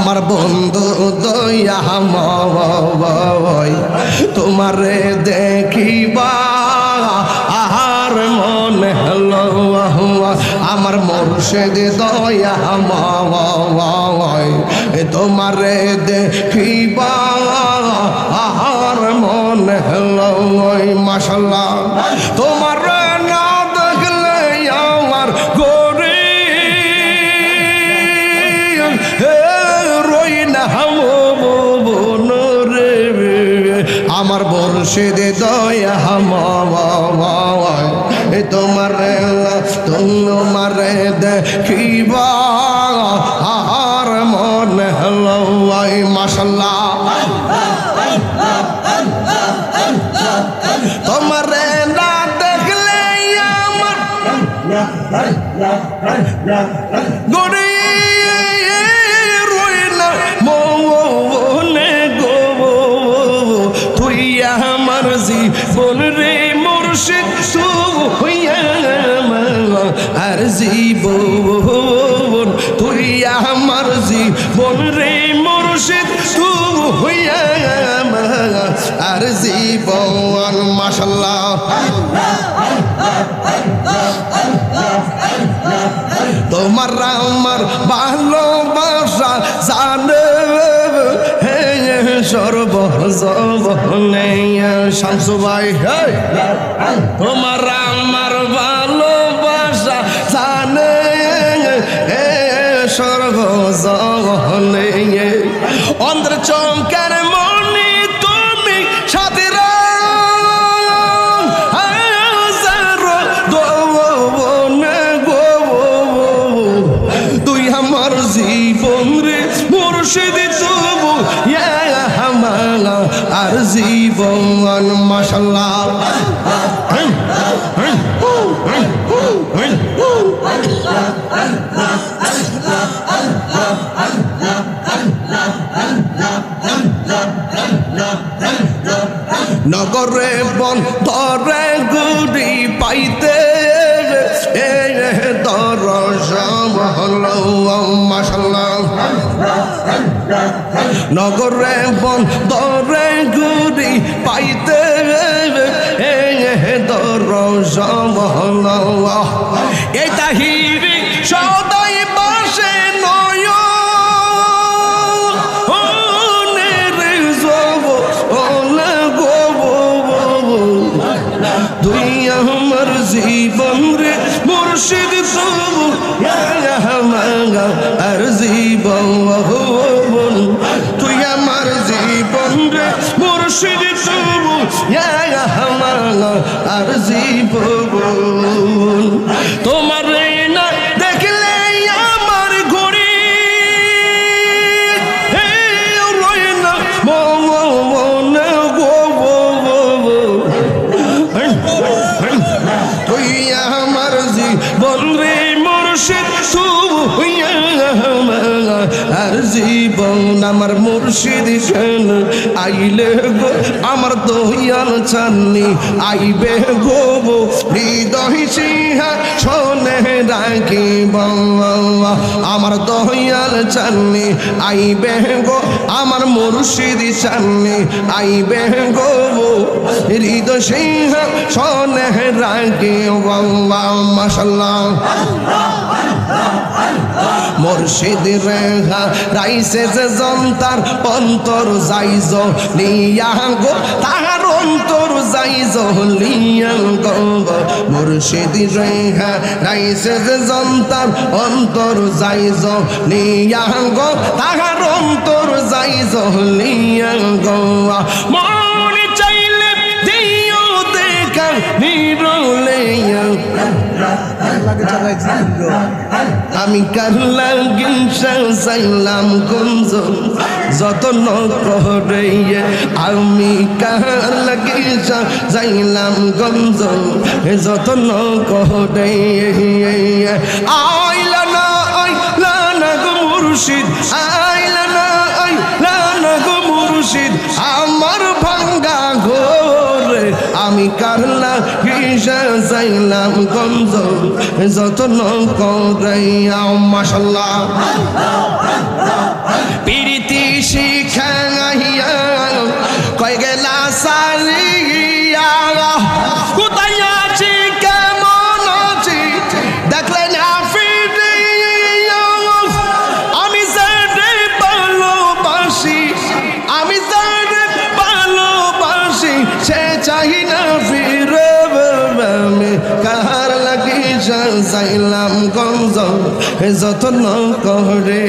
আমার বন্ধু দয়া তোমারে দেখিবা আহার মনে হলো আমার মুর্শিদ দয়া তোমারে দেখিবা আহার মনে হলো মাশাআল্লাহ তোমার না দেখলে আমার গরি রই না আমার মুর্শিদ দয়া তোমার দেখিবা আর মনে হলো মাশাআল্লাহ তোমার না দেখলে আমার গরি রই না মনে গো তুই আমার জীবন রে মুর্শিদ আর জীবন তুই আমার জীবন রে মুর্শিদ হইয়া আর জীবন মাশাআল্লাহ তোমার আমার ভালোবাসা জানে সর্বজনে শামসু ভাই তোমার আমার ভালোবাসা জানে সর্বজনে অন্তর চমকার মনি তুমি সাথে তুই আমার জীবন রে মুর্শিদ তবু আর জীবন মাশাআল্লাহ নগরে বন্দরে গুড়ি পাইতে মাশাআল্লাহ নগরে বন্দরে গুড়ি পাইতে এটা হিরি সদাই বাসে নয় তুই আমার জীবন রে মুর্শিদ আর জীবন তুই আমার জীবন রে মুর্শিদ আর জীবন তোমার না দেখলে আমার ঘড়ি রয় না মনে গো তুই আমার জীবন রে মুর্শিদ আর জীবন আমার মুর্শিদ আইলে গো আমার দয়াল চাননি আইবে গো হৃদয় সিংহা শোনে রাখিব আমার দয়াল চাননি আইবে গো আমার মুর্শিদ চাননি আইবে গো হৃদয় সিংহা শোনে রাখিব মাশাআল্লাহ মুর্শিদ রেহা রাইসে যে জন্তার অন্তর যাইজ লিয়া গো তাহার অন্তর যাইজ লিয়া গো মুর্শিদ রেহা রাইসে যে জন্তার অন্তর যাইজ লিয়া গো তাহার অন্তর যাইজ লিয়া গো মন চাইলে দিও দেখা নিরলে আমি কার লাগিন সাইলাম গুঞ্জন যতন করে আমি কার লাগিন সাইলাম গুঞ্জন যতন করে আইলা না গো মুর্শিদ আইলা না গো মুর্শিদ আমার ভাঙ্গা ঘরে আমি কার লাগিন সাজাইলাম গঞ্জ যতন করাইয়া মাশাল্লাহ প্রীতি শিখাইয়া কই গেলা সারিয়া কোথায় আছি কেমন আছি দেখলে না ফিরিয়া আমি যারে ভালোবাসি আমি যারে ভালোবাসি সে চাই না ফিরে আমি কার লাগি সাজাইলাম গঞ্জ যতন করে